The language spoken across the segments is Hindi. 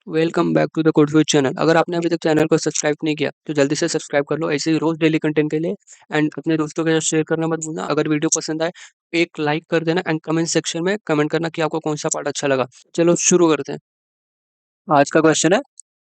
Welcome back to the CodeFuse channel. अगर आपने अभी तक चैनल को सब्सक्राइब नहीं किया तो जल्दी से सब्सक्राइब कर लो, ऐसे ही रोज डेली कंटेंट के लिए। एंड अपने दोस्तों के साथ शेयर करना मत भूलना। अगर वीडियो पसंद आए एक लाइक कर देना एंड कमेंट सेक्शन में कमेंट करना कि आपको कौन सा पार्ट अच्छा लगा। चलो शुरू करते हैं। आज का क्वेश्चन है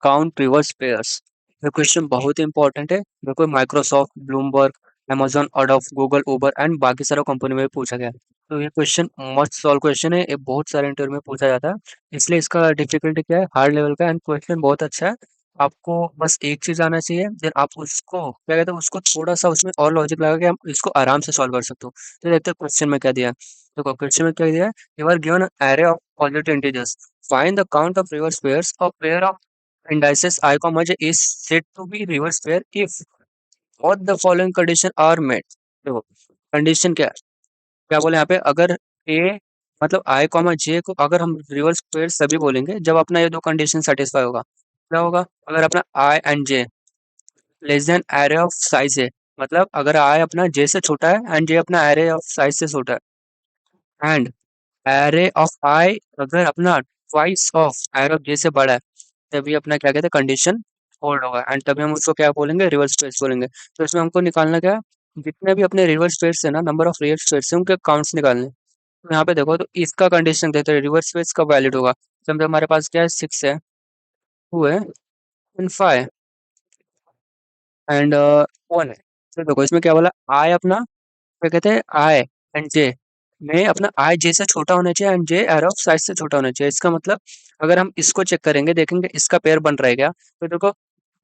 काउंट रिवर्स पेयर्स। ये क्वेश्चन बहुत ही इंपॉर्टेंट है। मेरे को Microsoft, Bloomberg, amazon, Adobe, Google, Uber and बाकी सारा कंपनी में पूछा गया है। तो ये क्वेश्चन मस्ट सॉल्व क्वेश्चन है। ये बहुत सारे इंटरव्यू में पूछा जाता है, इसलिए इसका डिफिकल्टी क्या है, हार्ड लेवल का। एंड क्वेश्चन बहुत अच्छा है। आपको बस एक चीज आना चाहिए, देन आप उसको क्या कहते हैं, उसको थोड़ा सा उसमें और लॉजिक लगा के हम इसको आराम से सॉल्व कर सकते हो। तो देखते हैं क्वेश्चन में क्या दिया है। देखो क्वेश्चन में क्या दिया है, you are given array of positive integers, find the count of reverse pairs of pair of indices I, j is said to be reverse pair if all the following condition are met। देखो कंडीशन क्या है, क्या बोले यहाँ पे, अगर ए मतलब i, j को अगर हम रिवर्स पेयर सभी बोलेंगे जब अपना ये दो कंडीशन सेटिस्फाई होगा। क्या होगा, अगर अपना i and j less than array of size है, मतलब अगर i अपना j से छोटा है एंड j अपना एरे ऑफ साइज से छोटा है, एंड एरे ऑफ i अगर अपना twice of array of j से बड़ा है, तभी अपना क्या कहते हैं कंडीशन होल्ड होगा। एंड तभी हम उसको क्या बोलेंगे, रिवर्स पेयर्स बोलेंगे। तो इसमें हमको निकालना क्या है, जितने भी अपने रिवर्स पेयर्स है ना, नंबर ऑफ रिवर्स पेयर्स है उनके काउंट्स निकालने। तो यहाँ पे देखो, तो इसका कंडीशन देते हैं रिवर्स पेयर्स कब वैलिड होगा, समझो हमारे पास क्या है, 6 है, 2 है एंड 5 एंड 1 है। तो देखो इसमें क्या बोला, आई अपना क्या कहते हैं, आई एंड जे में अपना आई जे से छोटा होना चाहिए and J arrow of size से छोटा होना चाहिए। इसका मतलब अगर हम इसको चेक करेंगे, देखेंगे इसका पेयर बन रहा है क्या, तो देखो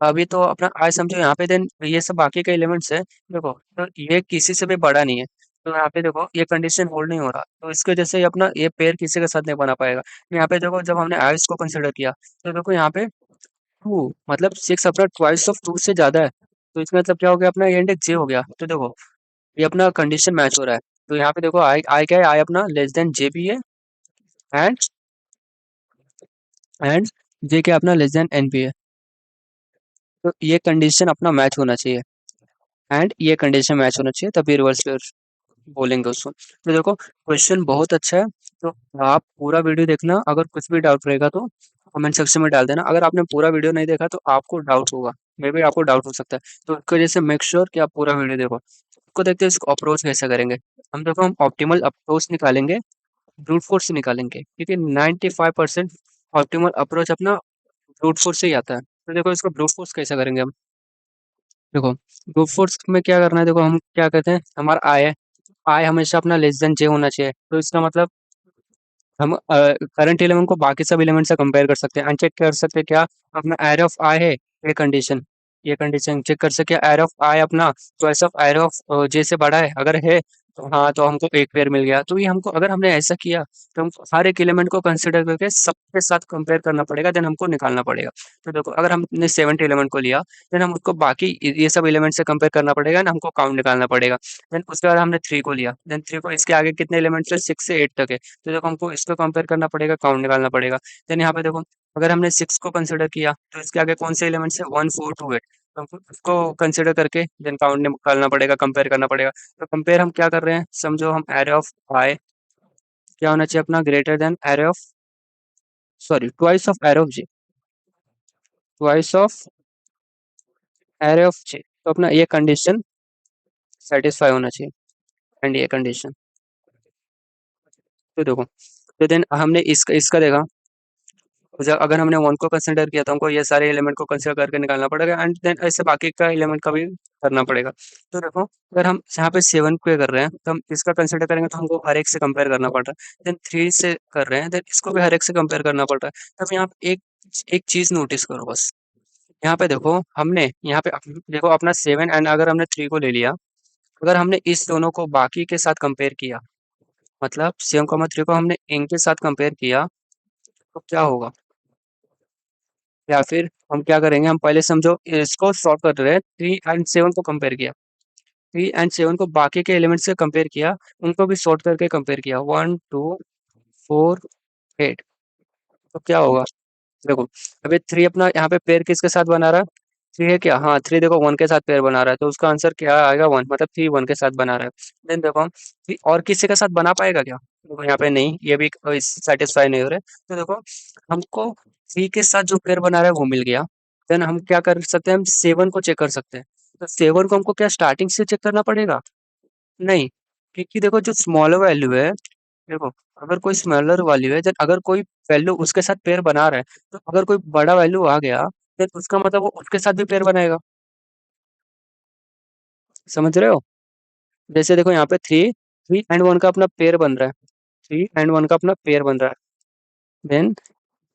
अभी तो अपना आई समझो यहाँ पे, देन ये सब बाकी के एलिमेंट्स है, देखो तो ये किसी से भी बड़ा नहीं है। तो यहाँ पे देखो ये कंडीशन होल्ड नहीं हो रहा, तो इसकी वजह से ये अपना ये पेयर किसी के साथ नहीं बना पाएगा। यहाँ पे देखो जब हमने आई को कंसिडर किया, तो देखो यहाँ पे 2 मतलब 6 अपना ट्वाइस ऑफ 2 से ज्यादा है। तो इसका मतलब क्या हो गया, अपना ये इंडेक्स जे हो गया। तो देखो ये अपना कंडीशन मैच हो रहा है। तो यहाँ पे देखो आई आई क्या है, आई अपना लेस देन जे भी है, एंड एंड जे क्या अपना लेस देन एन भी है। तो ये कंडीशन अपना मैच होना चाहिए एंड ये कंडीशन मैच होना चाहिए, तभी रिवर्स पेयर बोलेंगे उसको। तो देखो क्वेश्चन बहुत अच्छा है। तो आप पूरा वीडियो देखना, अगर कुछ भी डाउट रहेगा तो कमेंट सेक्शन में डाल देना। अगर आपने पूरा वीडियो नहीं देखा तो आपको डाउट होगा, मे बी आपको डाउट हो सकता है। तो इसकी वजह से मेक श्योर कि आप पूरा वीडियो देखो। इसको देखते हैं इसको अप्रोच कैसे करेंगे। हम ऑप्टिमल अप्रोच निकालेंगे, ब्रूट फोर्स से निकालेंगे, क्योंकि 95% ऑप्टिमल अप्रोच अपना ब्रूट फोर्स से ही आता है। तो देखो इसको ब्रूट फोर्स कैसे करेंगे हम। देखो ब्रूट फोर्स में क्या करना है, देखो हम क्या कहते हैं, हमारा आई है, आई हमेशा अपना लेस देन जे होना चाहिए। तो इसका मतलब हम करंट एलिमेंट को बाकी सब एलिमेंट से कंपेयर कर सकते हैं, अनचेक कर सकते हैं क्या अपना एरे ऑफ आई है, ये कंडीशन चेक कर सकते हैं, एरे ऑफ आई अपना चॉइस ऑफ एरे ऑफ जे से बड़ा है, अगर है तो हाँ, तो हमको एक पेयर मिल गया। तो ये हमको, अगर हमने ऐसा किया तो हमको हर एक एलिमेंट को कंसिडर करके सबके साथ कंपेयर करना पड़ेगा, देन हमको निकालना पड़ेगा। तो देखो अगर हमने 70 एलिमेंट को लिया, देन हम उसको बाकी ये सब एलिमेंट से कंपेयर करना पड़ेगा ना, हमको काउंट निकालना पड़ेगा। देन उसके बाद हमने 3 को लिया, देन 3 को इसके आगे कितने एलिमेंट्स है, 6 से 8 तक है। तो देखो हमको इसको कंपेयर करना पड़ेगा, काउंट निकालना पड़ेगा। देन यहाँ पे देखो अगर हमने 6 को कंसिडर किया तो इसके आगे कौन से एलिमेंट्स है, 1 4 2 8। तो हमको उसको कंसिडर करके देन काउंट निकालना पड़ेगा, कंपेयर करना पड़ेगा। तो कंपेयर हम क्या कर रहे हैं, समझो हम एरे ऑफ आई क्या होना चाहिए अपना, greater than array of, sorry twice of array of J, twice of array of J. तो अपना ये कंडीशन सेटिस्फाई होना चाहिए एंड ये कंडीशन। तो देखो, तो देन हमने इसका इसका देखा, अगर हमने 1 को कंसिडर किया तो हमको ये सारे एलिमेंट को कंसिडर करके निकालना पड़ेगा, एंड देन ऐसे बाकी का एलिमेंट का भी करना पड़ेगा। तो देखो अगर हम यहाँ पे 7 पे कर रहे हैं तो हम इसका कंसिडर करेंगे तो हमको हर एक से कंपेयर करना पड़ रहा है। देन 3 से कर रहे हैं, देन इसको भी हर एक से कंपेयर करना पड़ रहा है। तब यहाँ पे एक एक चीज नोटिस करो बस, यहाँ पे देखो हमने यहाँ पे देखो अपना 7 एंड अगर हमने 3 को ले लिया, अगर हमने इस दोनों को बाकी के साथ कंपेयर किया, मतलब 7,3 को हमने इनके साथ कंपेयर किया, तो क्या होगा, या फिर हम क्या करेंगे, हम पहले समझो इसको सॉर्ट कर रहे हैं, 3 एंड 7 को कंपेयर किया, 3 एंड 7 को बाकी के एलिमेंट से कंपेयर किया, उनको भी सॉर्ट करके कंपेयर किया, 1 2 4 8। तो क्या होगा, देखो अभी 3 अपना यहाँ पे पेयर किसके साथ बना रहा है, 3 है क्या, हाँ 3 देखो 1 के साथ पेयर बना रहा है, तो उसका आंसर क्या आएगा, 1, मतलब 3 1 के साथ बना रहा है। देन देखो हम 3 और किसी के साथ बना पाएगा क्या, देखो यहाँ पे नहीं, ये भी सेटिस्फाई नहीं हो रहा है। तो देखो हमको थ्री के साथ जो पेयर बना रहा है वो मिल गया। देन हम क्या कर सकते हैं, हम सेवन को चेक कर सकते हैं। तो सेवन को हमको क्या स्टार्टिंग से चेक करना पड़ेगा? नहीं, क्योंकि देखो जो स्मॉलर वैल्यू है, देखो अगर कोई स्मॉलर वैल्यू है, देन अगर कोई वैल्यू उसके साथ पेयर बना रहा है, तो अगर कोई बड़ा वैल्यू आ गया, देन उसका मतलब वो उसके साथ भी पेयर बनाएगा। समझ रहे हो? जैसे देखो यहाँ पे थ्री, थ्री एंड वन का अपना पेयर बन रहा है, थ्री एंड वन का अपना पेयर बन रहा है। देन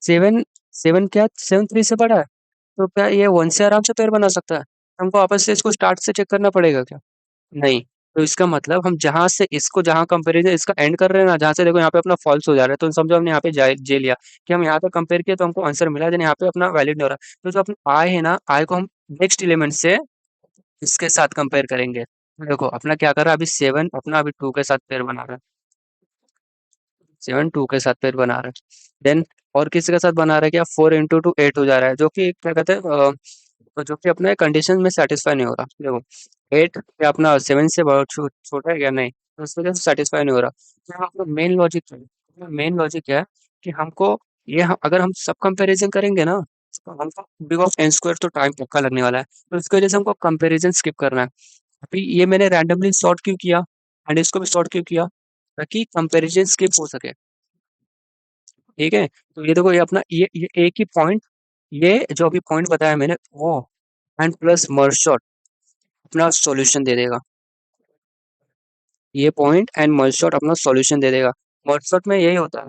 सेवन, सेवन क्या सेवन थ्री से बड़ा है, तो क्या ये वन से आराम से पेयर बना सकता है? हमको वापस से इसको स्टार्ट से चेक करना पड़ेगा क्या? नहीं। तो इसका मतलब हम जहां से इसको, जहां कंपेरिजन इसका एंड कर रहे हैं ना, जहां से देखो यहाँ पे अपना फॉल्स हो जा रहा है, तो समझो हमने यहाँ पे जे लिया कि हम यहाँ पे कंपेयर किया तो हमको आंसर मिला, देन यहाँ पे अपना वैलिड नहीं हो रहा। तो जो अपना आई है ना, आई को हम नेक्स्ट एलिमेंट से इसके साथ कंपेयर करेंगे। देखो अपना क्या कर रहा है, अभी सेवन अपना अभी टू के साथ पेयर बना रहा है, सेवन टू के साथ पेयर बना रहा है। देन और किसी के साथ बना रहा है क्या, फोर इंटू टू एट हो जा रहा है, जो कि क्या कहते हैं तो जो कि अपने कंडीशन में सेटिस्फाई नहीं हो रहा। देखो एट क्या अपना सेवन से बहुत छोटा है क्या? नहीं, तो उस वजह से सेटिस्फाई नहीं हो रहा। तो यहाँ अपना मेन लॉजिक क्या है? मेन लॉजिक क्या है कि हमको अगर हम सब कंपैरिजन करेंगे ना, तो हमको बिग ऑफ एन स्क्वायर तो टाइम पक्का लगने वाला है, तो इसकी वजह से हमको कंपैरिजन स्किप करना है। अभी ये मैंने रैंडमली सॉर्ट क्यों किया एंड इसको भी सॉर्ट क्यों किया, ताकि कंपैरिजन स्किप हो सके। ठीक है, तो ये देखो ये अपना ये एक ही पॉइंट, ये जो अभी पॉइंट बताया मैंने वो एंड प्लस मर्ज शॉट अपना सॉल्यूशन दे देगा। ये पॉइंट एंड मर्ज शॉट अपना सॉल्यूशन दे देगा। मर्ज शॉट में यही होता है,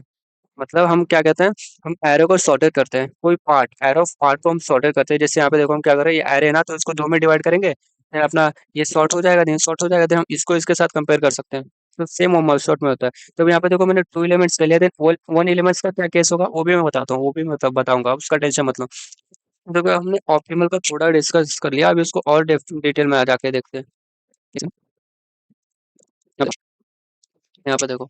मतलब हम क्या कहते हैं, हम एरो को सॉर्टेड करते हैं, कोई पार्ट एरो पार्ट को हम सॉर्टेड करते हैं। जैसे यहाँ पे देखो हम क्या कर रहे हैं, ये एरे है ना, तो इसको दो में डिवाइड करेंगे, फिर अपना ये सॉर्ट हो जाएगा, देन सॉर्ट हो जाएगा, देन हम इसको इसके साथ कंपेयर कर सकते हैं। तो सेम मर्ज शॉट में होता है। तो यहाँ पे देखो मैंने टू एलिमेंट्स कर लिया, देन वन एलिमेंट्स का क्या केस होगा वो भी मैं बताता हूँ, वो भी मैं तब बताऊंगा, उसका टेंशन मतलब। देखो हमने ऑप्टिमल का थोड़ा डिस्कस कर लिया, अभी उसको और डिटेल में आ जाके देखते हैं। यहाँ पे देखो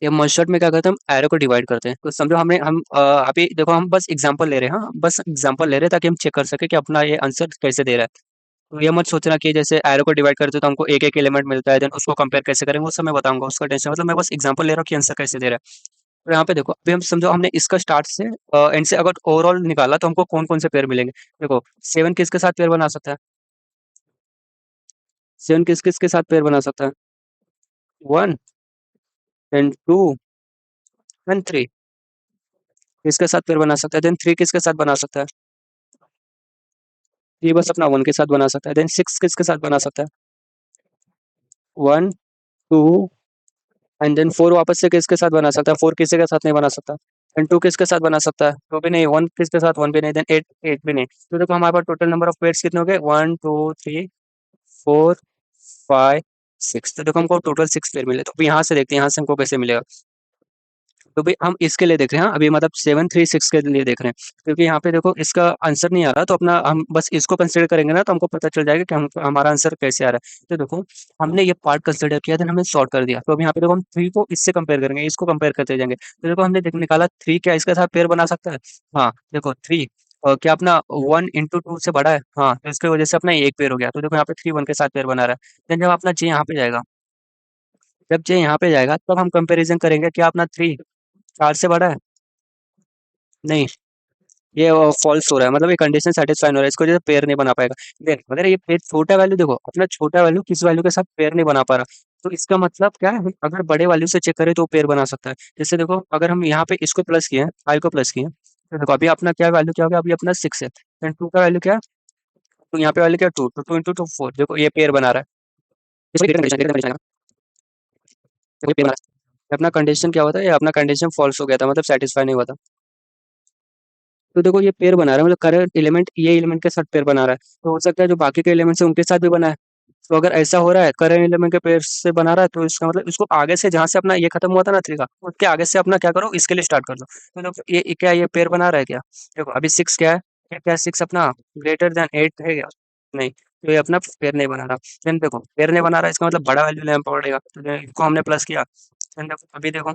ये मर्ज में क्या करते हैं, हम एरो को डिवाइड करते हैं। तो समझो हमने हम अभी देखो हम बस एग्जांपल ले रहे हैं, हाँ बस एग्जांपल ले रहे हैं ताकि हम चेक कर सके कि अपना ये आंसर कैसे दे रहा है। तो ये मत सोचना कि जैसे एरो को डिवाइड करते हो तो हमको एक एक एलिमेंट मिलता है, देन उसको कंपेयर कैसे करेंगे वो सब मैं बताऊंगा, उसका टेंशन मतलब मैं बस एग्जांपल ले रहा हूँ कि आंसर कैसे दे रहा है। तो यहाँ पे देखो अभी हम समझो हमने इसका स्टार्ट से एंड से अगर ओवरऑल निकाला तो हमको कौन कौन से पेयर मिलेंगे। देखो सेवन किसके साथ पेयर बना सकता है, सेवन किस किस के साथ पेयर बना सकता है, one and two and three किसके साथ पेयर बना सकता है, देन थ्री किसके साथ बना सकता है, थ्री बस अपना वन के साथ बना सकता है। देन सिक्स किसके साथ बना सकता है, one two and then four वापस से किसके साथ बना सकता है, फोर किसी के साथ नहीं बना सकता। एंड टू किसके साथ बना सकता है, टू भी नहीं, वन किसके साथ, वन भी नहीं, देन एट, एट भी नहीं। तो देखो हमारे पास टोटल नंबर ऑफ पेयर्स कितने हो गए, one two three four five six. तो देखो हमको टोटल सिक्स पेयर मिले। तो अभी यहाँ से देखते हैं यहाँ से हमको कैसे मिलेगा। तो भाई हम इसके लिए देख रहे हैं, हाँ, अभी मतलब सेवन थ्री सिक्स के लिए देख रहे हैं, क्योंकि यहाँ पे देखो इसका आंसर नहीं आ रहा, तो अपना हम बस इसको कंसिडर करेंगे ना, तो हमको पता चल जाएगा कि हमारा आंसर कैसे आ रहा है। तो देखो हमने ये पार्ट कंसिडर किया, देन हमने सॉर्ट कर दिया। तो अभी यहाँ पे देखो हम थ्री को इससे कंपेयर करेंगे, इसको कंपेयर करते जाएंगे। तो देखो हमने निकाला थ्री क्या इसके साथ पेयर बना सकता है, हाँ देखो थ्री क्या अपना वन इंटू टू से बड़ा है, हाँ तो इसकी वजह से अपना एक पेयर हो गया। तो देखो यहाँ पे थ्री वन के साथ पेयर बना रहा है। देन जब अपना जे यहाँ पे जाएगा, जब जे यहाँ पे जाएगा तब हम कंपेरिजन करेंगे, क्या अपना थ्री चार से बड़ा है, नहीं, ये फॉल्स हो रहा है, मतलब ये कंडीशन सेटिस्फाई हो रहा है, इसको जो पेयर नहीं बना पाएगा। देख अगर ये पेयर छोटा वैल्यू, देखो अपना छोटा वैल्यू किस वैल्यू के साथ पेयर नहीं बना पा रहा, तो इसका मतलब क्या है, हम अगर बड़े वैल्यू से चेक करें तो पेयर बना सकता है। जैसे देखो अगर हम यहाँ पे इसको प्लस किए, फाइव को प्लस किए, तो देखो अभी अपना क्या वैल्यू क्या हो गया, अभी अपना सिक्स है, एंड टू का वैल्यू क्या है, तो यहाँ पे वैल्यू क्या, टू, तो टू इंटू टू फोर, देखो ये पेयर बना रहा है। इसको condition, condition, देखो ये पेयर बना रहा है। अपना कंडीशन क्या होता है, ये अपना कंडीशन फॉल्स हो गया था, मतलब सेटिस्फाई नहीं हुआ था। तो देखो ये पेयर बना रहा है, मतलब करंट एलिमेंट ये एलिमेंट के साथ पेयर बना रहा है, तो हो सकता है जो बाकी के एलिमेंट्स हैं उनके साथ भी बना है। तो अगर ऐसा हो रहा है करंट एलिमेंट के पेयर से बना रहा है, तो इसका मतलब इसको आगे से जहां से अपना ये खत्म हुआ था ना थ्री का, उसके आगे से अपना क्या करो, इसके लिए स्टार्ट कर दो। तो देखो ये क्या, ये पेयर बना रहा है क्या, देखो अभी सिक्स क्या है, क्या सिक्स अपना ग्रेटर देन एट है क्या, नहीं, तो ये अपना पेयर नहीं बना रहा। देन देखो पेयर नहीं बना रहा, इसका मतलब बड़ा वैल्यू लेना पड़ेगा, तो इसको हमने प्लस किया। देन देखो अभी देखो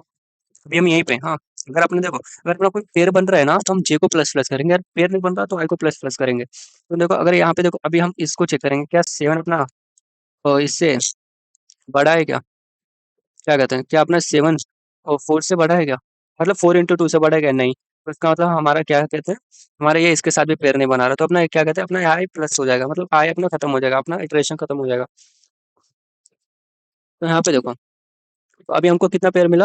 अभी हम यहीं पे हैं, हाँ अगर अपने देखो अगर अपना कोई पेयर बन रहा है ना, तो हम जे को प्लस प्लस करेंगे, अगर पेयर नहीं बन रहा तो आई को प्लस प्लस करेंगे। तो देखो अगर यहाँ पे देखो अभी हम इसको चेक करेंगे, क्या सेवन अपना इससे बड़ा है क्या, क्या कहते हैं, क्या अपना सेवन और फोर से बड़ा है क्या, मतलब फोर इंटू टू से बड़ा है क्या, नहीं। तो इसका मतलब हमारा क्या कहते हैं, हमारा ये इसके साथ भी पेयर नहीं बना रहा, तो अपना ये क्या कहते हैं, अपना आई प्लस हो जाएगा, मतलब आई अपना खत्म हो जाएगा, अपना इटरेशन खत्म हो जाएगा। तो यहाँ पे देखो, तो अभी हमको कितना पेयर मिला,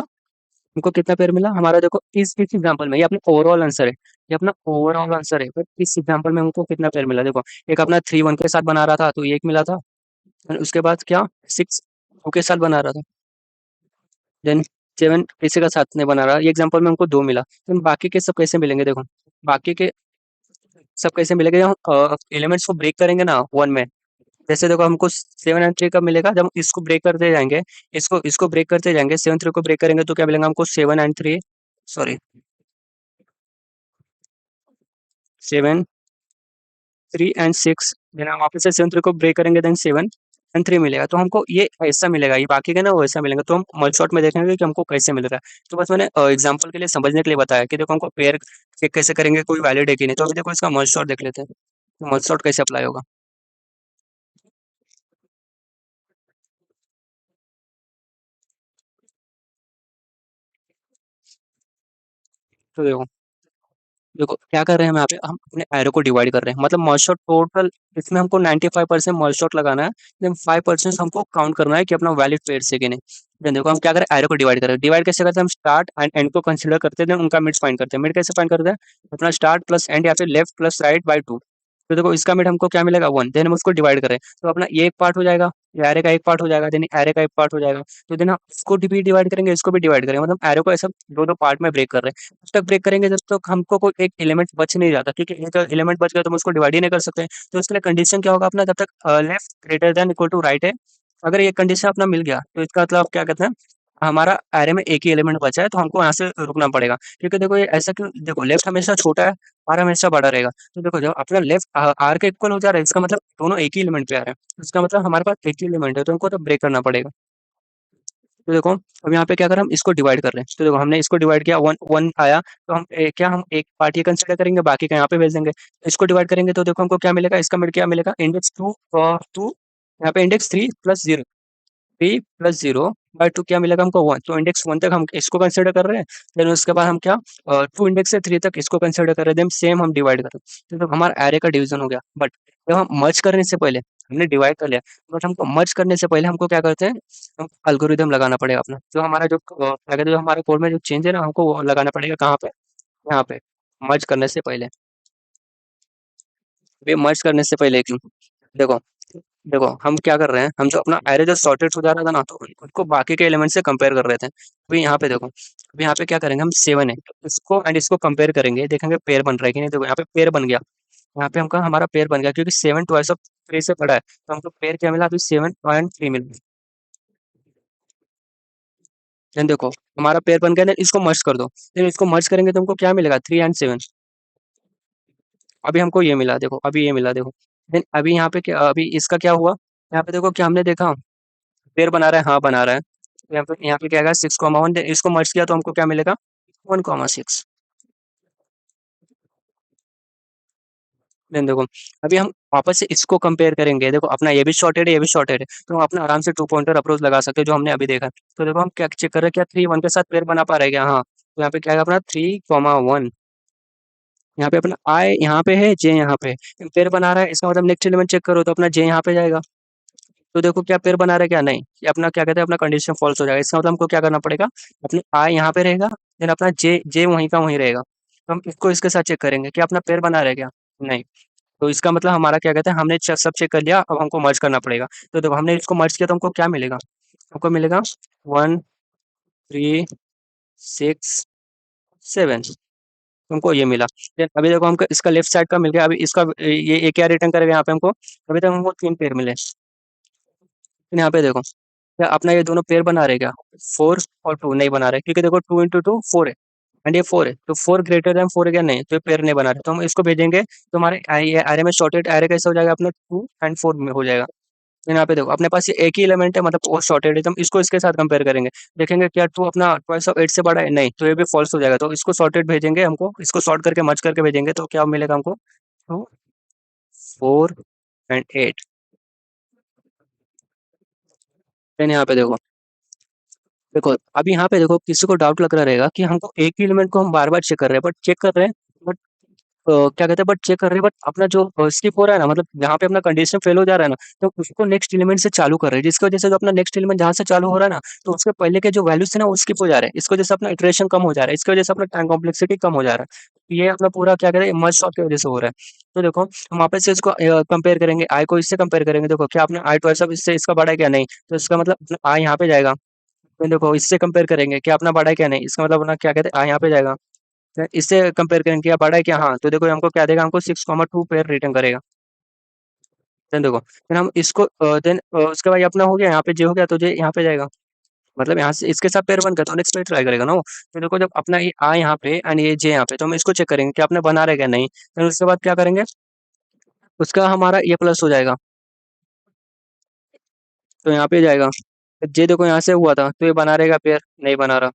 हमको कितना पेयर मिला हमारा, देखो इस एग्जांपल में ये अपना ओवरऑल आंसर है, ये अपना ओवरऑल आंसर है, पर इस एग्जांपल में हमको कितना पेयर मिला, देखो एक अपना 3 1 के साथ बना रहा था तो ये एक मिला था, और उसके बाद क्या 6 2 के साथ बना रहा था, देन 7 किसी का साथ नहीं बना रहा, ये एग्जांपल में हमको 2 मिला, तो बाकी के सब कैसे मिलेंगे, देखो बाकी के सब कैसे मिलेंगे, जब हम एलिमेंट्स को ब्रेक करेंगे ना वन में, जैसे देखो हमको 7 एंड 3 कब मिलेगा, जब हम इसको ब्रेक करते जाएंगे, इसको ब्रेक करते जाएंगे, 7 3 को ब्रेक करेंगे तो क्या मिलेगा हमको 7 एंड 3, सॉरी 7 3 एंड 6, देन हम वापस से 7 3 को ब्रेक करेंगे, देन 7 एंड 3 मिलेगा, तो हमको ये ऐसा मिलेगा, ये बाकी का ना वो ऐसा मिलेगा, तो हम मल्टी शॉट में देखेंगे कि हमको कैसे मिल रहा है। तो बस मैंने एग्जांपल के लिए समझने के लिए बताया कि देखो हमको पेयर चेक कैसे करेंगे, कोई वैलिड है कि नहीं, तो अभी देखो इसका मल्टी शॉट देख लेते हैं, तो मल्टी शॉट कैसे अप्लाई होगा। तो देखो, देखो क्या कर रहे हैं हम यहाँ पे, हम अपने एरो को डिवाइड कर रहे हैं, मतलब मर्ज शॉट टोटल इसमें हमको 95% मर्ज शॉट लगाना है, देन 5% हमको काउंट करना है कि अपना वैलिड पेयर से कि नहीं। देन देखो हम क्या करें, एरो को डिवाइड करें, डिवाइड कैसे करते हैं, हम स्टार्ट एंड एंड को कंसीडर करते हैं, देन उनका मिड फाइंड करते हैं, मिड कैसे फाइंड करते हैं, अपना स्टार्ट प्लस एंड या फिर लेफ्ट प्लस राइट बाई 2, तो देखो इसका मिड हमको क्या मिलेगा 1, देन हम उसको डिवाइड करें तो अपना ये एक पार्ट हो जाएगा, ये एरे का एक पार्ट हो जाएगा, देन एरे का एक पार्ट हो जाएगा, तो देन हम इसको भी डिवाइड करेंगे, इसको भी डिवाइड करेंगे, मतलब एरो को ऐसा दो दो पार्ट में ब्रेक कर रहे हैं, जब तक ब्रेक करेंगे जब तक हमको कोई एक एलिमेंट बच नहीं जाता, क्योंकि एक एलिमेंट बच गया तो हम उसको डिवाइड ही नहीं कर सकते। तो इसके लिए कंडीशन क्या होगा अपना, जब तक left greater than equal to right है, अगर ये कंडीशन अपना मिल गया तो इसका मतलब क्या कहते हैं, हमारा एरे में एक ही एलिमेंट बचा है, तो हमको यहाँ से रुकना पड़ेगा, क्योंकि देखो ये ऐसा क्यों, देखो लेफ्ट हमेशा छोटा है, आर हमेशा बड़ा रहेगा, तो देखो जब अपना लेफ्ट आर के इक्वल हो जा रहा है, इसका मतलब दोनों एक ही एलिमेंट पे आ रहे हैं, इसका मतलब हमारे पास एक ही एलिमेंट है, तो हमको तो ब्रेक करना पड़ेगा। तो देखो अब यहाँ पे क्या करें, हम इसको डिवाइड कर रहे हैं, तो देखो हमने इसको डिवाइड किया, वन वन आया, तो हम क्या हम एक पार्ट ये कंसिडर करेंगे, बाकी का यहाँ पे भेज देंगे, इसको डिवाइड करेंगे तो देखो हमको क्या मिलेगा, इसका मिड क्या मिलेगा, इंडेक्स 2 2, यहाँ पे इंडेक्स 3 प्लस 0, 3 प्लस 0 बाई 2 क्या मिलेगा हमको 1, तो इंडेक्स 1 तक हम इसको कंसिडर कर रहे हैं, देन उसके बाद हम क्या 2 इंडेक्स से 3 तक इसको कंसिडर कर रहे हैं, देन सेम हम डिवाइड कर रहे हैं, तो हमारा एरे का डिवीजन हो गया। बट जब हम मर्ज करने से पहले, हमने डिवाइड कर लिया, बट हमको मर्ज करने से पहले हमको क्या करते हैं, हम एल्गोरिदम लगाना पड़ेगा अपना, जो हमारा जो क्या कहते हैं, जो हमारे कोड में जो चेंज है ना, हमको वो लगाना पड़ेगा कहाँ पे, यहाँ पे, मर्ज करने से पहले, ये मर्ज करने से पहले क्यों, देखो देखो हम क्या कर रहे हैं, हम जो अपना एरे जो सॉर्टेड हो जा रहा था ना, तो उसको बाकी के एलिमेंट से कंपेयर कर रहे थे, अभी यहाँ पे देखो, अभी यहाँ पे क्या करेंगे, हम 7 है तो इसको एंड इसको कंपेयर करेंगे, देखेंगे पेयर बन रहा है कि नहीं, देखो यहाँ पे पेयर बन गया, यहाँ पे हमका हमारा पेयर बन गया, क्योंकि 7 ट्वाइस ऑफ 3 से बड़ा है, तो हमको पेयर क्या मिला, अभी 7 एंड 3 मिला, देन देखो हमारा पेयर बन गया, देन इसको मर्ज कर दो, देन इसको मर्ज करेंगे तो हमको क्या मिलेगा 3 एंड 7, अभी हमको ये मिला, देखो अभी ये मिला, देखो देन अभी यहाँ पे क्या, अभी इसका क्या हुआ, यहाँ पे देखो क्या हमने देखा, पेयर बना रहा है, हाँ बना रहा है, तो यहाँ पे क्या आएगा 6,1, इसको मर्ज किया तो हमको क्या मिलेगा 1,6, देन देखो अभी हम वापस से इसको कंपेयर करेंगे, देखो अपना ये भी शॉर्टेड है, ये भी शॉर्टेड है, तो हम अपना आराम से 2 पॉइंटर अप्रोच लगा सकते हैं, जो हमने अभी देखा, तो देखो हम क्या चेक कर रहे हैं, क्या 3 1 के साथ पेयर बना पा रहे हैं क्या, हाँ, तो यहाँ पे क्या है अपना 3,1, यहाँ पे अपना आई यहाँ पे है, जे यहाँ पे है, पेयर बना रहा है, इसका मतलब नेक्स्ट एलिमेंट चेक करो तो अपना जे यहाँ पे जाएगा, तो देखो क्या पेयर बना रहा है क्या, नहीं, ये अपना क्या कहते हैं, अपना कंडीशन फॉल्स हो जाएगा, इसका मतलब हमको क्या करना पड़ेगा, अपनी आई यहाँ पे रहेगा, देन अपना जे जे वहीं का वहीं रहेगा, तो हम इसको इसके साथ चेक करेंगे कि अपना पेयर बना रहा है क्या, नहीं, तो इसका मतलब हमारा क्या कहते हैं, हमने सब चेक कर लिया, अब हमको मर्ज करना पड़ेगा, तो देखो हमने इसको मर्ज किया तो हमको क्या मिलेगा, हमको मिलेगा 1 3 6 7, हमको ये मिला, फिर अभी देखो हमको इसका लेफ्ट साइड का मिल गया, अभी इसका ये क्या रिटर्न करेगा यहाँ पे हमको, अभी तक हमको 3 पेयर मिले, फिर यहाँ पे देखो क्या अपना ये दोनों पेयर बना रहे क्या, 4 और 2 नहीं बना रहे, क्योंकि देखो 2 इंटू 2 4 है, एंड ये 4 है, तो 4 ग्रेटर देन 4 है क्या, नहीं, तो ये पेयर नहीं बना रहे, तो हम इसको भेजेंगे, तो हमारे ये एरे में शॉर्टेड एरे कैसे हो जाएगा, अपना 2 एंड 4 में हो जाएगा, तो यहाँ पे देखो अपने पास ये एक ही एलिमेंट है, मतलब वो शॉर्टेड है, तो हम इसको इसके साथ कंपेयर करेंगे, देखेंगे क्या 2 अपना ट्वाइस ऑफ 8 से बड़ा है, नहीं, तो ये भी फॉल्स हो जाएगा, तो इसको सॉर्टेड भेजेंगे, हमको इसको सॉर्ट करके मर्ज करके भेजेंगे, तो क्या मिलेगा हमको, तो 4 एंड 8, देन यहाँ पे देखो देखो अभी यहाँ पे देखो किसी को डाउट लग रहा रहेगा कि हमको एक ही एलिमेंट को हम बार-बार चेक कर रहे हैं, बट चेक कर रहे हैं बट क्या कहते हैं बट चेक कर रहे हैं बट अपना जो स्किप हो रहा है ना, मतलब जहाँ पे अपना कंडीशन फेल हो जा रहा है ना, तो उसको नेक्स्ट एलिमेंट से चालू कर रहे हैं, जिसकी वजह से जो अपना नेक्स्ट एलिमेंट जहाँ से चालू हो रहा है ना, तो उसके पहले के जो वैल्यूज थे ना वो स्किप हो जा रहे हैं। इसकी वजह से अपना इटरेशन कम हो जा रहा है, इसकी वजह से अपना टाइम कॉम्प्लेक्सिटी कम हो जा रहा है। ये अपना पूरा क्या कहते हैं मर्ज सॉर्ट की वजह से हो रहा है। तो देखो हम वापस से इसको कंपेयर करेंगे, आई को इससे कंपेयर करेंगे। देखो क्या आपने आई ट्वेल्व इससे इसका बड़ा है क्या? नहीं। तो इसका मतलब आई यहाँ पे जाएगा। फिर देखो इससे कंपेयर करेंगे, क्या अपना बड़ा है क्या? नहीं। इसका मतलब अपना क्या कहते हैं आई यहाँ पे जाएगा। फिर इससे कंपेयर करेंगे, क्या बड़ा है क्या? हाँ। तो देखो हमको क्या देगा, हमको 6,2 पेयर रिटर्न करेगा। देन देखो फिर हम इसको देन उसके बाद ये अपना हो गया, यहाँ पे जे हो गया तो जे यहाँ पे जाएगा। मतलब यहाँ से इसके साथ पेयर बन गया तो नेक्स्ट पेयर ट्राई करेगा ना वो। फिर देखो जब अपना ये आ यहाँ पे एंड ये जे यहाँ पे, तो हम इसको चेक करेंगे कि आपने बना रहे क्या? नहीं। फिर उसके बाद क्या करेंगे, उसका हमारा ये प्लस हो जाएगा, तो यहाँ पे जाएगा। फिर जे देखो यहाँ से हुआ था तो ये बना रहेगा पेयर, नहीं बना रहा।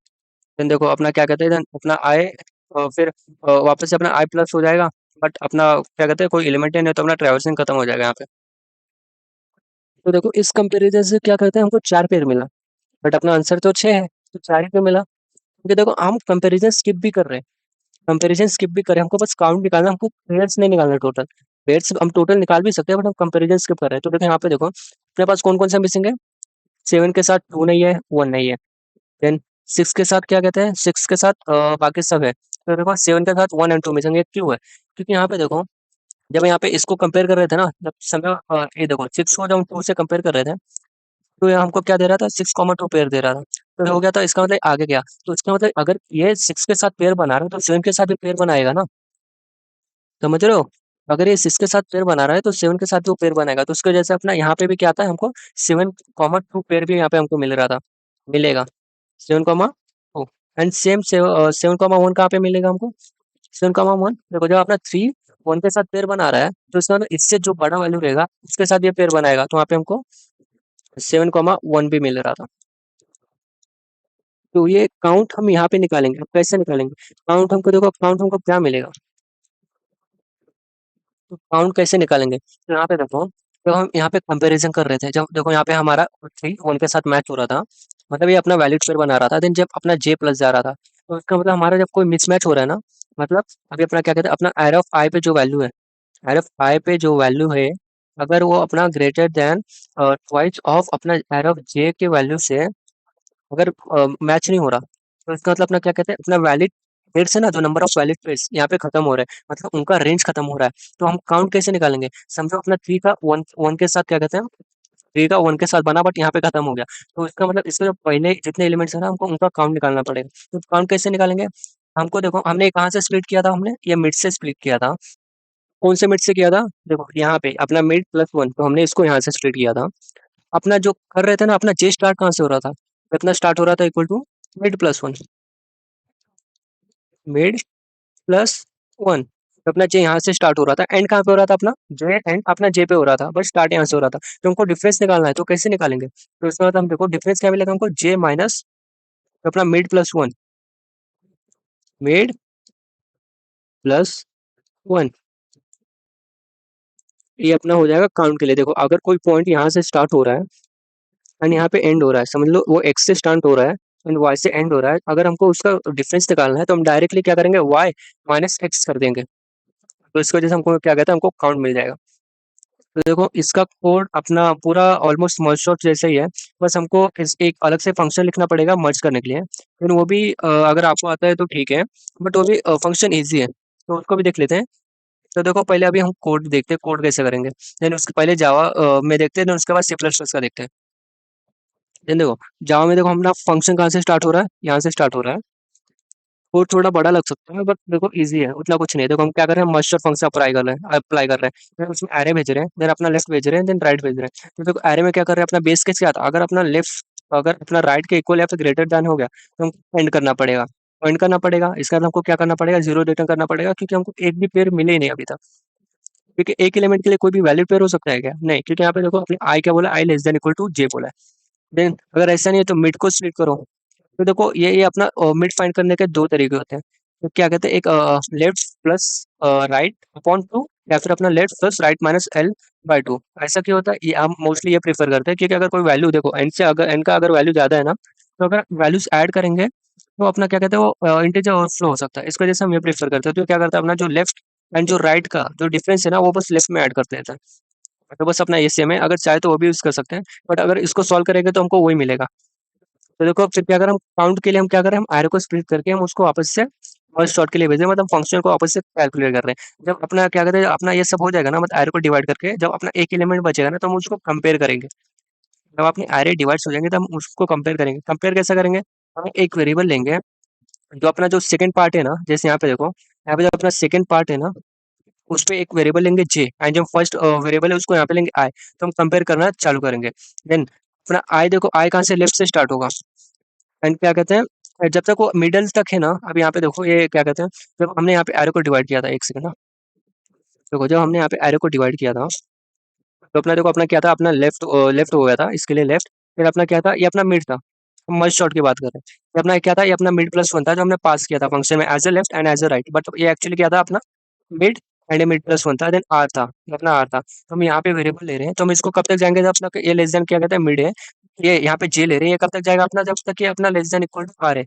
देन देखो अपना क्या कहते हैं, देन अपना आए फिर वापस से अपना आई प्लस हो जाएगा। बट अपना क्या कहते हैं कोई एलिमेंट ही नहीं, तो अपना ट्रैवर्सिंग खत्म हो जाएगा यहाँ पे। तो देखो इस कंपैरिजन से क्या करते हैं, हमको 4 पेयर मिला, बट अपना आंसर तो 6 है, तो 4 ही पे मिला। क्योंकि देखो हम कंपैरिजन स्किप भी कर रहे हैं, कंपैरिजन स्किप भी कर रहे हैं, हमको बस काउंट निकालना, हमको पेयर्स नहीं निकालना टोटल। पेयर्स हम टोटल निकाल भी सकते हैं, बट हम कंपैरिजन स्किप कर रहे हैं। तो देखो यहाँ पे देखो अपने पास कौन-कौन सा मिसिंग है? 7 के साथ 2 नहीं है, 1 नहीं है। देन 6 के साथ क्या कहते हैं, 6 के साथ बाकी सब है। तो देखो 7 के साथ 1 एंड 2 मिसिंग है, क्यों है? क्योंकि यहाँ पे देखो जब यहाँ पे इसको कंपेयर कर रहे थे ना, जब समय ये देखो 6 को जब हम 2 से कंपेयर कर रहे थे, तो ये हमको क्या दे रहा था, 6,2 पेयर दे रहा था। तो हो गया था, इसका मतलब आगे गया। तो इसका मतलब अगर ये 6 के साथ पेयर बना रहा है, तो 7 के साथ भी पेयर बनाएगा ना, समझ रहे हो? अगर ये 6 के साथ पेयर बना रहा है, तो 7 के साथ भी वो पेयर बनाएगा। तो उसकी वजह से अपना यहाँ पे भी क्या आता है, हमको 7,2 पेयर भी यहाँ पे हमको मिल रहा था, मिलेगा। 7,2 एंड सेम 7,1 कहाँ पे मिलेगा हमको? 7,1 देखो जब अपना 3 1 के साथ पेयर बना रहा है, तो इसका मतलब इससे जो बड़ा वैल्यू रहेगा, उसके साथ ये पेयर बनाएगा। तो वहाँ पे हमको 7,1 भी मिल रहा था। तो ये काउंट हम यहाँ पे निकालेंगे। अब कैसे निकालेंगे? काउंट हमको देखो, काउंट हमको क्या मिलेगा? तो काउंट कैसे निकालेंगे? तो यहाँ पे देखो, जब हम यहाँ पे कंपैरिजन कर रहे थे, जब देखो यहाँ पे हमारा 3 1 के साथ मैच हो रहा था, मतलब ये अपना वैलिड पेयर बना रहा था। देन जब अपना जे प्लस जा रहा था, तो इसका मतलब हमारा जब कोई मिसमैच हो रहा है ना, मतलब अभी अपना क्या कहते हैं, अपना एयर ऑफ आई पे जो वैल्यू है, एयर ऑफ आई पे जो वैल्यू है, अगर वो अपना ग्रेटर देन ट्वाइस ऑफ अपना एयर ऑफ जे के वैल्यू से अगर मैच नहीं हो रहा, तो इसका मतलब अपना क्या कहते हैं, अपना वैलिड पेयर्स है ना, जो नंबर ऑफ वैलिड पेयर्स यहाँ पे खत्म हो रहा है, मतलब उनका रेंज खत्म हो रहा है। तो हम काउंट कैसे निकालेंगे? समझो अपना 3 का 1 1 के साथ क्या कहते हैं, 3 का 1 के साथ बना, बट यहाँ पे खत्म हो गया। तो इसका मतलब इसके जो पहले जितने एलिमेंट्स है ना, हमको उनका काउंट निकालना पड़ेगा। तो काउंट कैसे निकालेंगे? हमको देखो हमने कहाँ से स्प्लिट किया था, हमने ये मिड से स्प्लिट किया था। कौन से मिड से किया था? देखो यहाँ पे अपना मिड प्लस 1, तो हमने इसको यहाँ से स्प्लिट किया था। अपना जो कर रहे थे ना, अपना जे स्टार्ट कहाँ से हो रहा था? अपना स्टार्ट हो रहा था equal to mid plus 1, mid plus 1। तो अपना जे यहाँ से स्टार्ट हो रहा था, एंड कहाँ पे हो रहा था अपना? जे एंड अपना जे पे हो रहा था, बट स्टार्ट यहाँ से हो रहा था। तो हमको डिफरेंस निकालना है, तो कैसे निकालेंगे? तो इसका मतलब हम देखो डिफरेंस क्या मिलेगा हमको, जे माइनस अपना मिड प्लस 1, मिड प्लस 1, ये अपना हो जाएगा काउंट के लिए। देखो अगर कोई पॉइंट यहाँ से स्टार्ट हो रहा है एंड यहाँ पे एंड हो रहा है, समझ लो वो एक्स से स्टार्ट हो रहा है एंड वाई से एंड हो रहा है, अगर हमको उसका डिफरेंस निकालना है, तो हम डायरेक्टली क्या करेंगे, वाई माइनस एक्स कर देंगे। तो इसकी वजह से हमको क्या कहते हैं, हमको काउंट मिल जाएगा। तो देखो इसका कोड अपना पूरा ऑलमोस्ट मर्ज सॉर्ट जैसा ही है, बस हमको एक अलग से फंक्शन लिखना पड़ेगा मर्ज करने के लिए। लेकिन वो भी अगर आपको आता है तो ठीक है, बट वो भी फंक्शन ईजी है, तो उसको भी देख लेते हैं। तो देखो पहले अभी हम कोड देखते हैं, कोड कैसे करेंगे। देन उसके पहले जावा में देखते हैं, देन उसके बाद सी प्लस प्लस का देखते हैं। देन देखो जावा में देखो हमारा फंक्शन कहाँ से स्टार्ट हो रहा है, यहाँ से स्टार्ट हो रहा है। कोड थोड़ा बड़ा लग सकता है, बट देखो इजी है, उतना कुछ नहीं है। देखो हम क्या कर रहे हैं, मर्ज फंक्शन अप्लाई कर रहे हैं, फिर उसमें एरे भेज रहे हैं, देन अपना लेफ्ट भेज रहे हैं, देन राइट भेज रहे हैं। तो देखो एरे में क्या कर रहे हैं, अपना बेस केस क्या था, अगर अपना लेफ्ट अगर अपना राइट के इक्वल या फिर ग्रेटर देन हो गया, तो हमको एंड करना पड़ेगा। एंड करना पड़ेगा, इसका मतलब हमको क्या करना पड़ेगा, जीरो रिटर्न करना पड़ेगा, क्योंकि हमको एक भी पेयर मिले ही नहीं अभी तक। क्योंकि एक एलिमेंट के लिए कोई भी वैलिड पेयर हो सकता है क्या? नहीं, क्योंकि यहाँ पे देखो अपने आई क्या बोला, आई लेस देन इक्वल टू जे बोला है। देन अगर ऐसा नहीं है तो मिड को स्प्लिट करो। तो देखो ये अपना मिड फाइंड करने के 2 तरीके होते हैं। तो क्या कहते हैं, एक लेफ्ट प्लस राइट अपॉन 2, या फिर अपना left plus right minus L by 2। ऐसा क्यों होता है? ये हम मोस्टली ये प्रेफर करते हैं, क्योंकि अगर कोई वैल्यू देखो एन से, अगर एन का अगर वैल्यू ज़्यादा है ना, तो अगर वैल्यूज ऐड करेंगे तो अपना क्या कहते हैं वो इंटीजर ओवरफ्लो हो सकता है। इस वजह से हम ये प्रेफर करते हैं। तो क्या करता है अपना जो लेफ्ट एंड जो राइट का जो डिफरेंस है ना वो बस लेफ्ट में ऐड करते हैं। तो बस अपना ये सेम है, अगर चाहे तो वो भी यूज कर सकते हैं, बट अगर इसको सॉल्व करेंगे तो हमको वही मिलेगा। तो देखो फिर क्या करें हम काउंट के लिए हम क्या करें, हम एरो को स्प्लिट करके हम उसको वापस से फर्स्ट शॉट के लिए भेजें, मतलब फंक्शन को वापस से कैलकुलेट कर रहे हैं। जब अपना क्या कहते हैं अपना ये सब हो जाएगा ना, मतलब एरो को डिवाइड करके जब अपना एक एलिमेंट बचेगा ना तो हम उसको कंपेयर करेंगे। जब अपने एरे डिवाइड्स हो जाएंगे तो हम उसको कंपेयर करेंगे। कंपेयर कैसे करेंगे, हम एक वेरिएबल लेंगे जो अपना जो सेकंड पार्ट है ना, जैसे यहाँ पे देखो, यहाँ पे जो अपना सेकंड पार्ट है ना उस पे एक वेरिएबल लेंगे जे, एंड जो फर्स्ट वेरिएबल है उसको यहाँ पे लेंगे आई। तो हम कंपेयर करना चालू करेंगे। देन अपना आई देखो, आई कहाँ से, लेफ्ट से स्टार्ट होगा। एंड क्या कहते हैं जब तक वो मिडल तक है ना, अब यहाँ पे देखो ये क्या कहते हैं, जब हमने यहाँ पे एरो को डिवाइड किया था, एक सेकंड ना, देखो जब हमने यहाँ पे एरो को डिवाइड किया था तो अपना देखो अपना क्या था, अपना लेफ्ट लेफ्ट हो गया था, इसके लिए लेफ्ट। फिर अपना क्या था, ये अपना मिड था। हम मर्ज शॉट की बात कर रहे हैं। ये अपना क्या था, ये अपना मिड प्लस वन था जो हमने पास किया था फंक्शन में as a left and as a right, but ये एक्चुअली क्या था अपना मिड, एंड ये मिड प्लस वन था, देन आर था, ये अपना आर था। तो हम यहाँ पे वेरिएबल ले रहे हैं, तो हम इसको कब तक जाएंगे जब अपना ये लेस देन क्या कहते हैं मिड है। ये यहाँ पे जे ले रहे हैं, ये कब तक जाएगा अपना, जब तक ये अपना less than equal to R है।